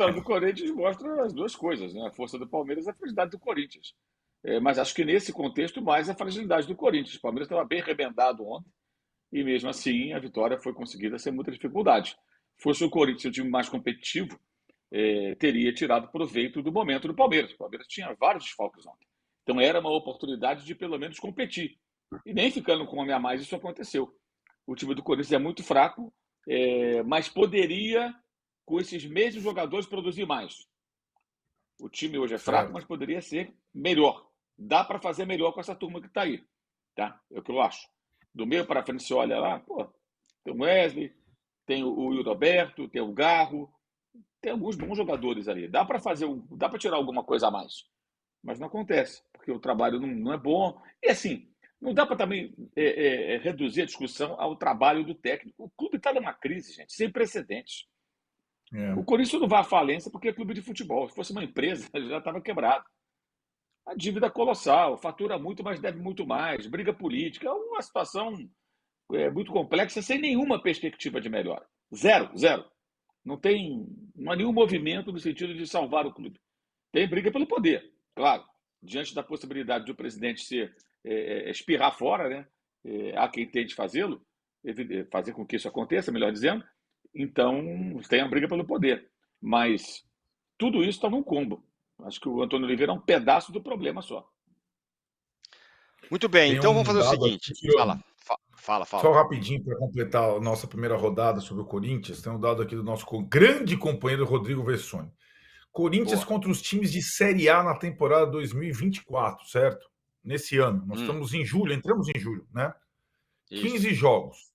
vitória do Corinthians mostra as duas coisas, né? A força do Palmeiras e a fragilidade do Corinthians. Mas acho que nesse contexto, mais a fragilidade do Corinthians. O Palmeiras estava bem remendado ontem e, mesmo assim, a vitória foi conseguida sem muita dificuldade. Fosse o Corinthians um time mais competitivo, teria tirado proveito do momento do Palmeiras. O Palmeiras tinha vários desfalques ontem. Então era uma oportunidade de, pelo menos, competir. E nem ficando com um homem a mais, isso aconteceu. O time do Corinthians é muito fraco, mas poderia, com esses mesmos jogadores, produzir mais. O time hoje é fraco, mas poderia ser melhor. Dá para fazer melhor com essa turma que está aí. Tá? É o que eu acho. Do meio para frente, você olha lá, tem o Wesley, tem o Yuri Alberto, tem o Garro, tem alguns bons jogadores ali. Dá para tirar alguma coisa a mais. Mas não acontece, porque o trabalho não é bom. E assim, não dá para também reduzir a discussão ao trabalho do técnico. O clube está numa crise, gente, sem precedentes. O Corinthians não vai à falência porque é clube de futebol. Se fosse uma empresa, já estava quebrado. A dívida é colossal, fatura muito, mas deve muito mais, briga política. É uma situação muito complexa, sem nenhuma perspectiva de melhora. Zero, zero. Não há nenhum movimento no sentido de salvar o clube. Tem briga pelo poder, claro. Diante da possibilidade de o presidente espirrar fora, né? Há quem tente fazê-lo, fazer com que isso aconteça, melhor dizendo. Então, tem a briga pelo poder. Mas tudo isso está num combo. Acho que o Antônio Oliveira é um pedaço do problema só. Muito bem, então vamos fazer o seguinte. Fala. Só rapidinho para completar a nossa primeira rodada sobre o Corinthians, tem um dado aqui do nosso grande companheiro Rodrigo Vessone. Corinthians contra os times de Série A na temporada 2024, certo? Nesse ano. Nós estamos em julho, entramos em julho, né? Isso. 15 jogos.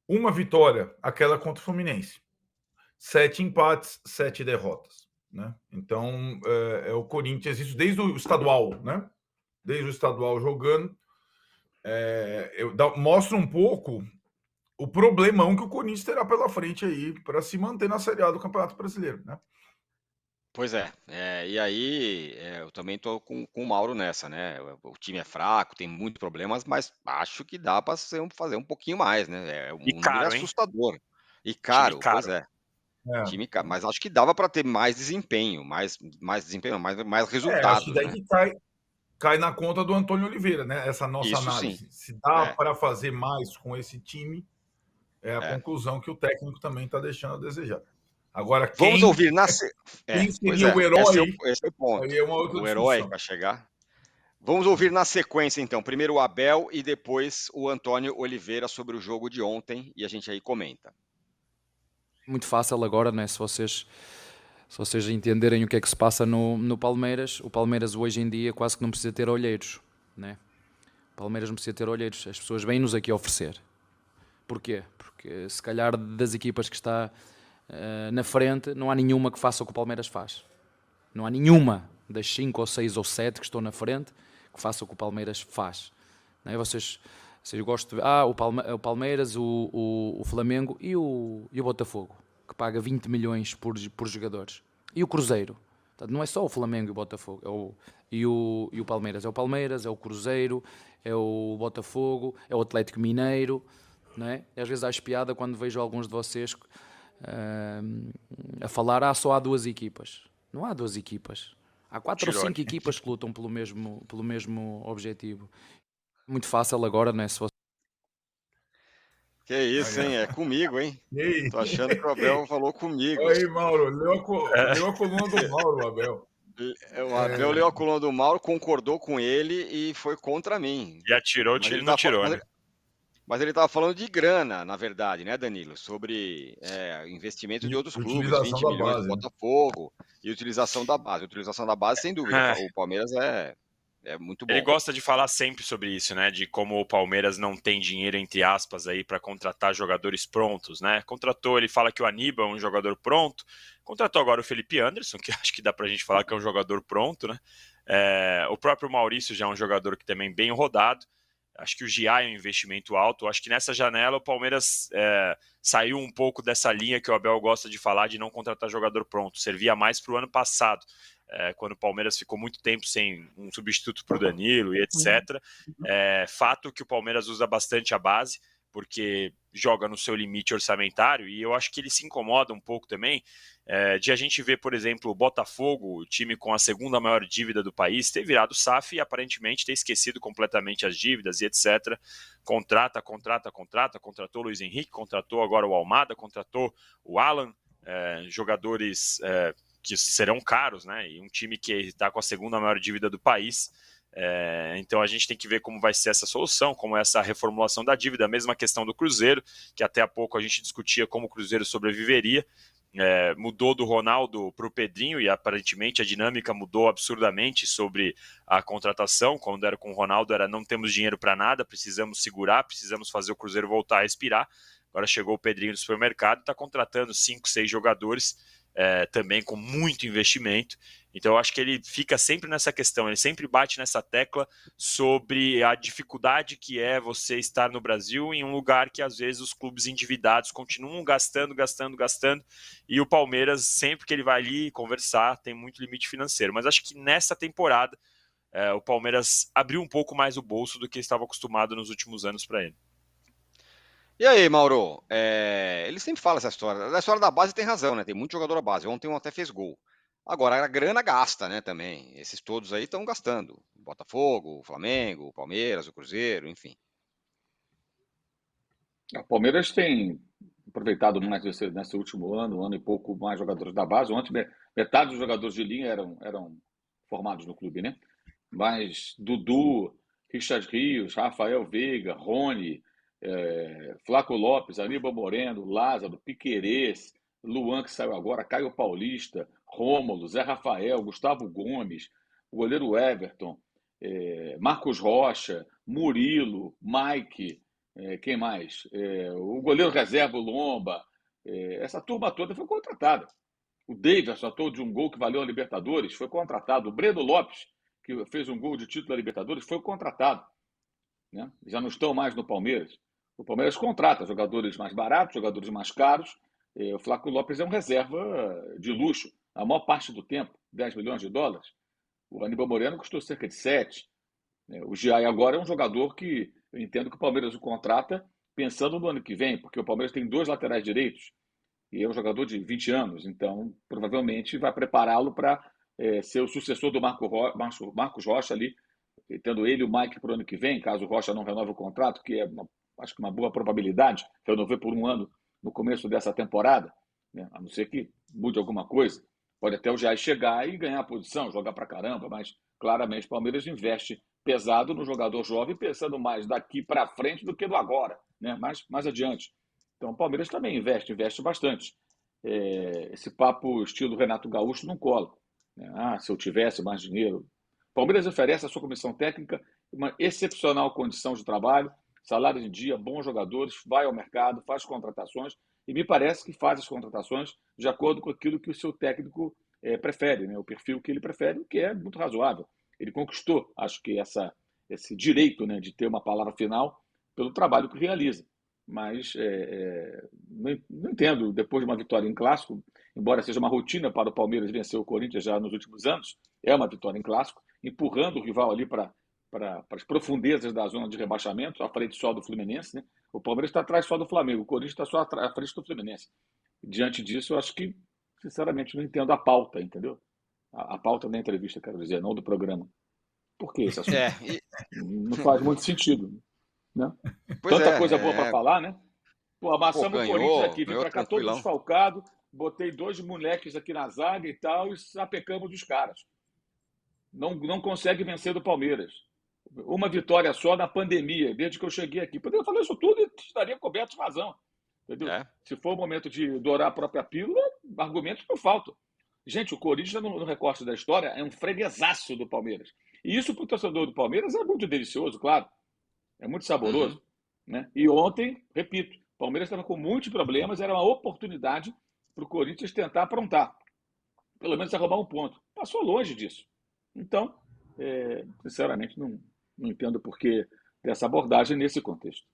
Uma vitória, aquela contra o Fluminense. 7 empates, 7 derrotas. Né? Então, é o Corinthians, isso desde o estadual, né? Desde o estadual jogando. Mostra um pouco o problemão que o Corinthians terá pela frente aí para se manter na Série A do Campeonato Brasileiro, né? Pois e aí eu também estou com o Mauro nessa, né? O time é fraco, tem muitos problemas, mas acho que dá para fazer um pouquinho mais, né? Caro, número assustador. E caro, pois é. Time caro, mas acho que dava para ter mais desempenho, mais resultado. Acho que daí que cai na conta do Antônio Oliveira, né? Essa nossa análise. Sim. Se dá para fazer mais com esse time, é a conclusão que o técnico também está deixando a desejar. Agora, vamos ouvir quem seria o herói? Esse é o ponto. Aí é uma outra o herói para chegar. Vamos ouvir na sequência, então. Primeiro o Abel e depois o Antônio Oliveira sobre o jogo de ontem. E a gente aí comenta. Muito fácil agora, né? Se vocês entenderem o que é que se passa no Palmeiras, o Palmeiras hoje em dia quase que não precisa ter olheiros, né? O Palmeiras não precisa ter olheiros. As pessoas vêm-nos aqui oferecer. Porquê? Porque se calhar das equipas que está na frente, não há nenhuma que faça o que o Palmeiras faz. Não há nenhuma das 5 ou 6 ou 7 que estão na frente que faça o que o Palmeiras faz. Não é? Vocês gostam de ver o Palmeiras, o Flamengo e o Botafogo, que paga 20 milhões por jogadores. E o Cruzeiro. Portanto, não é só o Flamengo e o Botafogo, e o Palmeiras. É o Palmeiras, é o Cruzeiro, é o Botafogo, é o Atlético Mineiro. Não é? E às vezes há espiada quando vejo alguns de vocês a falar, só há 2 equipas. Não há 2 equipas. Há 4 ou 5 equipas que lutam pelo mesmo objetivo. Muito fácil agora, não é? Se você... Que isso, hein? É comigo, hein? Tô achando que o Abel falou comigo. Aí, Mauro, leu a coluna do Mauro, Abel. O Abel leu a coluna do Mauro, concordou com ele e foi contra mim. Já tirou, não tirou, né? Mas ele estava falando de grana, na verdade, né, Danilo? Sobre investimento de outros clubes, 20 milhões do Botafogo e utilização da base. Utilização da base, sem dúvida. O Palmeiras é muito bom. Ele gosta de falar sempre sobre isso, né? De como o Palmeiras não tem dinheiro, entre aspas, aí para contratar jogadores prontos, né? Contratou, ele fala que o Aníbal é um jogador pronto. Contratou agora o Felipe Anderson, que acho que dá pra gente falar que é um jogador pronto, né? O próprio Maurício já é um jogador que também bem rodado. Acho que o Gia é um investimento alto. Acho que nessa janela o Palmeiras saiu um pouco dessa linha que o Abel gosta de falar de não contratar jogador pronto. Servia mais para o ano passado, quando o Palmeiras ficou muito tempo sem um substituto para o Danilo e etc. Fato que o Palmeiras usa bastante a base. porque joga no seu limite orçamentário, e eu acho que ele se incomoda um pouco também de a gente ver, por exemplo, o Botafogo, o time com a segunda maior dívida do país, ter virado SAF e aparentemente ter esquecido completamente as dívidas e etc. Contratou o Luiz Henrique, contratou agora o Almada, contratou o Alan, jogadores que serão caros, né? E um time que está com a segunda maior dívida do país. Então a gente tem que ver como vai ser essa solução, como é essa reformulação da dívida, a mesma questão do Cruzeiro, que até há pouco a gente discutia como o Cruzeiro sobreviveria, mudou do Ronaldo para o Pedrinho e aparentemente a dinâmica mudou absurdamente sobre a contratação. Quando era com o Ronaldo era não temos dinheiro para nada, precisamos segurar, precisamos fazer o Cruzeiro voltar a respirar. Agora chegou o Pedrinho do supermercado, está contratando 5, 6 jogadores, também com muito investimento. Então eu acho que ele fica sempre nessa questão, ele sempre bate nessa tecla sobre a dificuldade que é você estar no Brasil em um lugar que às vezes os clubes endividados continuam gastando, e o Palmeiras, sempre que ele vai ali conversar, tem muito limite financeiro. Mas acho que nessa temporada o Palmeiras abriu um pouco mais o bolso do que estava acostumado nos últimos anos para ele. E aí, Mauro, ele sempre fala essa história. A história da base tem razão, né? Tem muito jogador da base. Ontem um até fez gol. Agora, a grana gasta, né, também. Esses todos aí estão gastando. O Botafogo, o Flamengo, o Palmeiras, o Cruzeiro, enfim. O Palmeiras tem aproveitado mais nesse último ano e pouco, mais jogadores da base. Ontem, metade dos jogadores de linha eram formados no clube, né? Mas Dudu, Richard Rios, Rafael Veiga, Rony, Flaco Lopes, Aníbal Moreno, Lázaro, Piquerez, Luan, que saiu agora, Caio Paulista, Rômulo, Zé Rafael, Gustavo Gomes, o goleiro Everton, Marcos Rocha, Murilo, Mike, quem mais? O goleiro reserva, o Lomba. Essa turma toda foi contratada. O Davis atuou de um gol que valeu a Libertadores, foi contratado. O Breno Lopes, que fez um gol de título da Libertadores, foi contratado. Né? Já não estão mais no Palmeiras. O Palmeiras contrata jogadores mais baratos, jogadores mais caros. O Flaco Lopes é um reserva de luxo, a maior parte do tempo, 10 milhões de dólares. O Aníbal Moreno custou cerca de 7. O Giai agora é um jogador que eu entendo que o Palmeiras o contrata pensando no ano que vem, porque o Palmeiras tem 2 laterais direitos e é um jogador de 20 anos, então provavelmente vai prepará-lo para ser o sucessor do Marcos Rocha ali, tendo ele e o Mike para o ano que vem, caso o Rocha não renove o contrato, que acho que uma boa probabilidade, renovar por um ano no começo dessa temporada, né? A não ser que mude alguma coisa. Pode até o Jair chegar e ganhar a posição, jogar para caramba, mas claramente o Palmeiras investe pesado no jogador jovem, pensando mais daqui para frente do que do agora, né? mais adiante. Então o Palmeiras também investe bastante. Esse papo estilo Renato Gaúcho não cola. Né? Se eu tivesse mais dinheiro. O Palmeiras oferece à sua comissão técnica uma excepcional condição de trabalho, salário em dia, bons jogadores, vai ao mercado, faz contratações, e me parece que faz as contratações de acordo com aquilo que o seu técnico prefere, né? O perfil que ele prefere, que é muito razoável. Ele conquistou, acho que, esse direito, né, de ter uma palavra final pelo trabalho que realiza. Mas não entendo, depois de uma vitória em clássico, embora seja uma rotina para o Palmeiras vencer o Corinthians já nos últimos anos, é uma vitória em clássico, empurrando o rival ali para as profundezas da zona de rebaixamento, à frente só do Fluminense, né? O Palmeiras está atrás só do Flamengo, o Corinthians está só à frente do Fluminense. Diante disso, eu acho que, sinceramente, não entendo a pauta, entendeu? A pauta da entrevista, quero dizer, não do programa. Por que esse assunto? Não faz muito sentido, né? Tanta coisa boa para falar, né? Pô, amassamos o Corinthians aqui, vim para cá todo desfalcado, botei 2 moleques aqui na zaga e tal, e sapecamos dos caras. Não consegue vencer do Palmeiras. Uma vitória só na pandemia, desde que eu cheguei aqui. Poderia falar isso tudo e estaria coberto de razão. Entendeu? Se for o momento de dourar a própria pílula, argumentos não faltam. Gente, o Corinthians, no recorte da história, é um freguesaço do Palmeiras. E isso, para o torcedor do Palmeiras, é muito delicioso, claro. É muito saboroso. Né? E ontem, repito, o Palmeiras estava com muitos problemas, era uma oportunidade para o Corinthians tentar aprontar. Pelo menos arrumar um ponto. Passou longe disso. Então, sinceramente, não entendo por que dessa abordagem nesse contexto.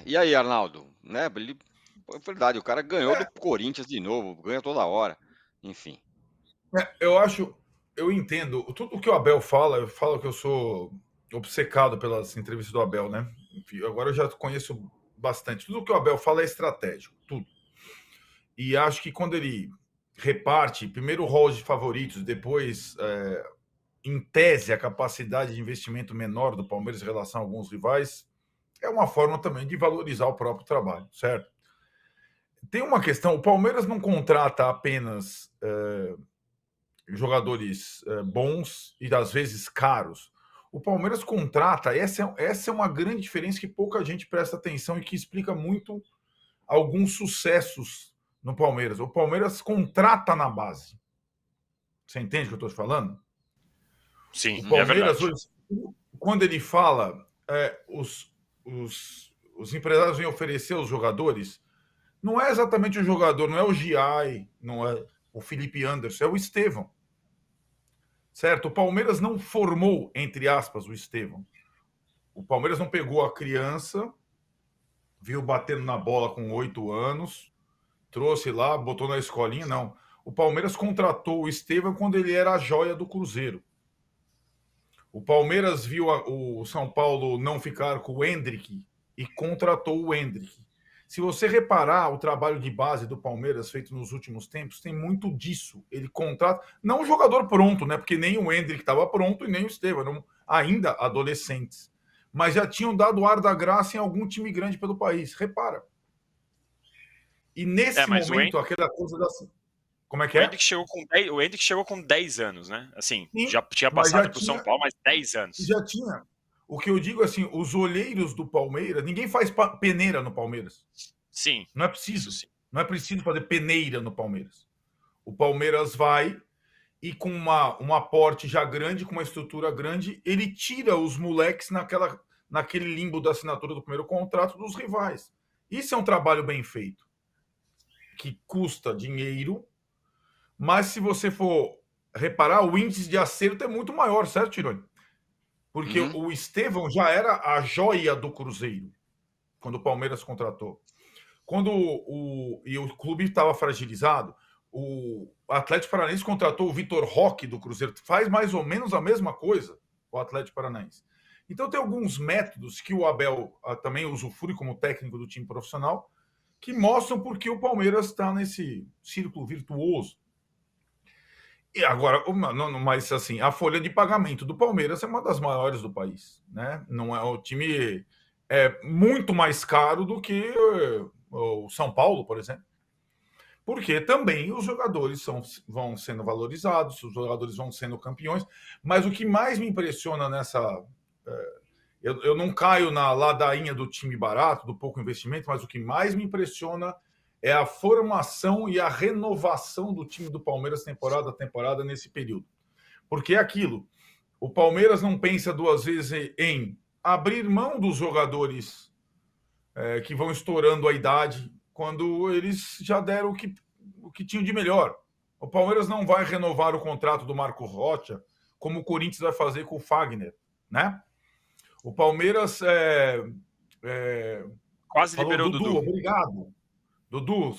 E aí, Arnaldo? Né? É verdade, o cara ganhou do Corinthians de novo, ganha toda hora. Enfim. Eu entendo. Tudo o que o Abel fala, eu falo que eu sou obcecado pelas entrevistas do Abel, né? Enfim, agora eu já conheço bastante. Tudo que o Abel fala é estratégico, tudo. E acho que quando ele reparte, primeiro o rol de favoritos, depois, em tese, a capacidade de investimento menor do Palmeiras em relação a alguns rivais, é uma forma também de valorizar o próprio trabalho, certo? Tem uma questão, o Palmeiras não contrata apenas jogadores bons e às vezes caros. O Palmeiras contrata, essa é uma grande diferença que pouca gente presta atenção e que explica muito alguns sucessos no Palmeiras. O Palmeiras contrata na base. Você entende o que eu estou falando? Sim, o Palmeiras, é hoje, quando ele fala, os empresários vêm oferecer aos jogadores, não é exatamente o jogador, não é o Giai, não é o Felipe Anderson, é o Estevão. Certo? O Palmeiras não formou, entre aspas, o Estevão. O Palmeiras não pegou a criança, viu batendo na bola com 8 anos, trouxe lá, botou na escolinha, não. O Palmeiras contratou o Estevão quando ele era a joia do Cruzeiro. O Palmeiras viu o São Paulo não ficar com o Hendrick e contratou o Hendrick. Se você reparar o trabalho de base do Palmeiras feito nos últimos tempos, tem muito disso. Ele contrata, não o jogador pronto, né? Porque nem o Hendrick estava pronto e nem o Estevão, eram ainda adolescentes. Mas já tinham dado ar da graça em algum time grande pelo país. Repara. E nesse momento, aquela coisa da... Como é que o Hendrick chegou com 10 anos, né? Assim, sim, já tinha passado para o São Paulo, mas 10 anos. Já tinha. O que eu digo assim, os olheiros do Palmeiras, ninguém faz peneira no Palmeiras. Sim. Não é preciso. Sim. Não é preciso fazer peneira no Palmeiras. O Palmeiras vai e com um aporte já grande, com uma estrutura grande, ele tira os moleques naquele limbo da assinatura do primeiro contrato dos rivais. Isso é um trabalho bem feito. Que custa dinheiro, mas se você for reparar, o índice de acerto é muito maior, certo, Tironi? Porque o Estevão já era a joia do Cruzeiro, quando o Palmeiras contratou. Quando o clube estava fragilizado, o Atlético Paranaense contratou o Vitor Roque do Cruzeiro. Faz mais ou menos a mesma coisa, o Atlético Paranaense. Então tem alguns métodos que o Abel também usufrui como técnico do time profissional, que mostram por que o Palmeiras está nesse círculo virtuoso. E agora, mas assim, a folha de pagamento do Palmeiras é uma das maiores do país, né? Não é o time muito mais caro do que o São Paulo, por exemplo. Porque também os jogadores vão sendo valorizados, os jogadores vão sendo campeões. Mas o que mais me impressiona nessa... eu não caio na ladainha do time barato, do pouco investimento, mas o que mais me impressiona é a formação e a renovação do time do Palmeiras temporada a temporada nesse período. Porque é aquilo, o Palmeiras não pensa duas vezes em abrir mão dos jogadores que vão estourando a idade quando eles já deram o que tinham de melhor. O Palmeiras não vai renovar o contrato do Marco Rocha como o Corinthians vai fazer com o Fagner, né? O Palmeiras quase liberou o Dudu. Obrigado. Dudu,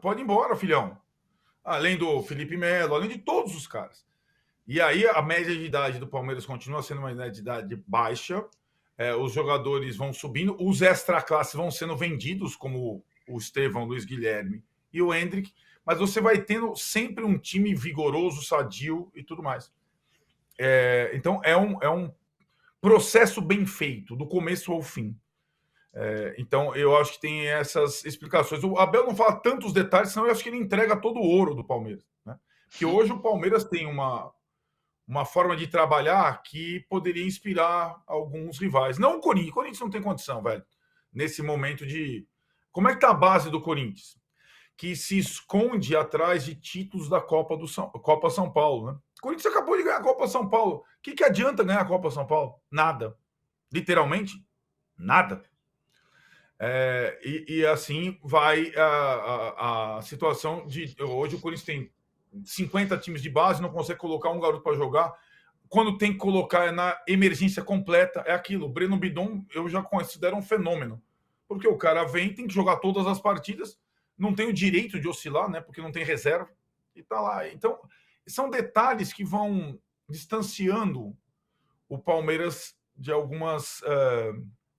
pode ir embora, filhão. Além do Felipe Melo, além de todos os caras. E aí a média de idade do Palmeiras continua sendo uma média de idade baixa. Os jogadores vão subindo. Os extra-classes vão sendo vendidos, como o Estevão, Luiz Guilherme e o Hendrick. Mas você vai tendo sempre um time vigoroso, sadio e tudo mais. Então é um processo bem feito, do começo ao fim. Então, eu acho que tem essas explicações. O Abel não fala tantos detalhes, senão eu acho que ele entrega todo o ouro do Palmeiras. Né? Porque hoje o Palmeiras tem uma forma de trabalhar que poderia inspirar alguns rivais. Não o Corinthians. O Corinthians não tem condição, velho. Nesse momento de... Como é que está a base do Corinthians? Que se esconde atrás de títulos da Copa São Paulo. Né? O Corinthians acabou de ganhar a Copa São Paulo. O que adianta ganhar a Copa São Paulo? Nada. Literalmente, nada. E assim vai a situação de... Hoje o Corinthians tem 50 times de base, não consegue colocar um garoto para jogar. Quando tem que colocar na emergência completa, é aquilo. O Breno Bidon, eu já considero um fenômeno. Porque o cara vem, tem que jogar todas as partidas, não tem o direito de oscilar, né? Porque não tem reserva, e tá lá. Então, são detalhes que vão distanciando o Palmeiras de algumas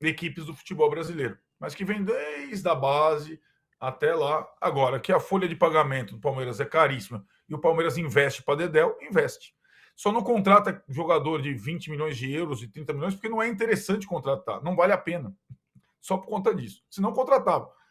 equipes do futebol brasileiro, mas que vem desde a base até lá. Agora, que a folha de pagamento do Palmeiras é caríssima e o Palmeiras investe para Dedéu, investe. Só não contrata jogador de 20 milhões de euros e 30 milhões porque não é interessante contratar, não vale a pena. Só por conta disso. Se não contratava.